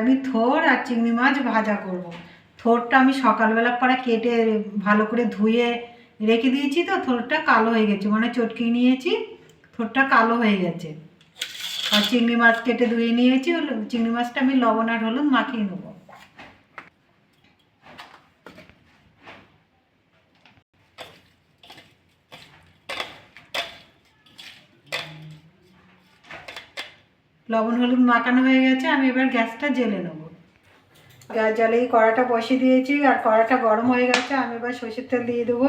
আমি থোড় আর চিংড়ি মাছ ভাজা করব। থোড়টা আমি সকালবেলা পরে কেটে ভালো করে ধুয়ে রেখে দিয়েছি, তো থোড়টা কালো হয়ে গেছে, মানে চটকে নিয়েছি, থোড়টা কালো হয়ে গেছে। আর চিংড়ি মাছ কেটে ধুয়ে নিয়েছি, চিংড়ি মাছটা আমি লবণ আর হলুদ মাখিয়ে নেবো। লবণ হলুদ মাখানো হয়ে গেছে, আমি এবার গ্যাসটা জ্বেলে নেব। গ্যাস জ্বালেই কড়াটা বসিয়ে দিয়েছি, আর কড়াটা গরম হয়ে গেছে, আমি এবার সরষের তেল দিয়ে দেবো।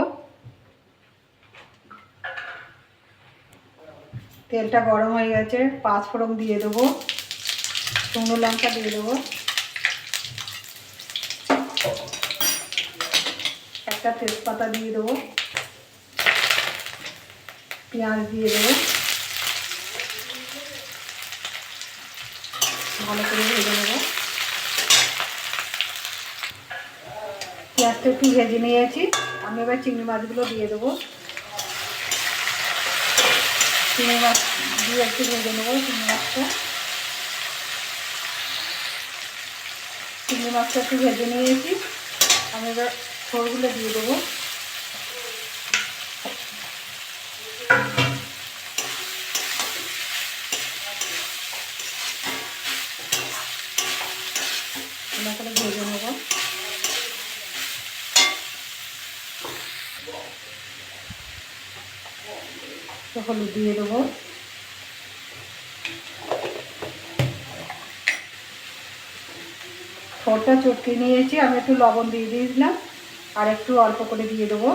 তেলটা গরম হয়ে গেছে, 5 ফোড়ন দিয়ে দেবো, শুকনো লঙ্কা দিয়ে দেবো, একটা তেজপাতা দিয়ে দেবো, পেঁয়াজ দিয়ে দেবো, ভালো করে ভেজে নেব। পেঁয়াজটা একটু ভেজে নিয়েছি, আমি এবার চিংড়ি মাছগুলো দিয়ে দেবো। চিংড়ি মাছ দিয়ে একটু ভেজে নেবো। চিংড়ি মাছটা একটু ভেজে নিয়েছি, আমি এবার থোড়গুলো দিয়ে দেবো। ভালো করে ভেজে নেব। হলুদ দিয়ে দেবো, থোড়টা চটকে নিয়েছি, আমি একটু লবণ দিয়ে দিয়েছিলাম, আর একটু অল্প করে দিয়ে দেবো।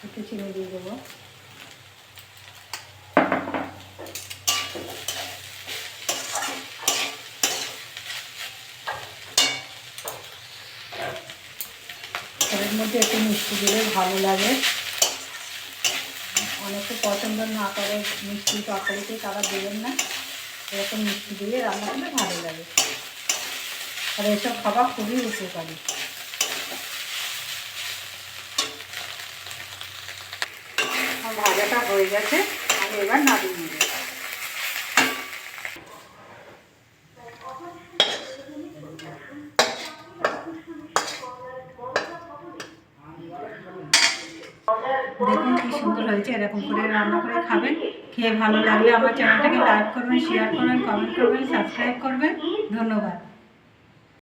একটু চিনি দিয়ে দেবো। এর মধ্যে একটু মিষ্টি দিলে ভালো লাগে, অনেকে পছন্দ না করে মিষ্টি তরকারিতে, তারা দেবেন না, এরকম মিষ্টি দিলে রান্না করলে ভালো লাগে। আর এসব খাবার খুবই উপকারী। ভাজাটা হয়ে গেছে, আমি এবার নামিয়ে নেব। দেখুন কি সুন্দর হয়েছে, এরকম করে রান্না করে খাবেন। খেয়ে ভালো লাগলে আমার চ্যানেলটাকে লাইক করবেন, শেয়ার করবেন, কমেন্ট করবেন, সাবস্ক্রাইব করবেন। ধন্যবাদ।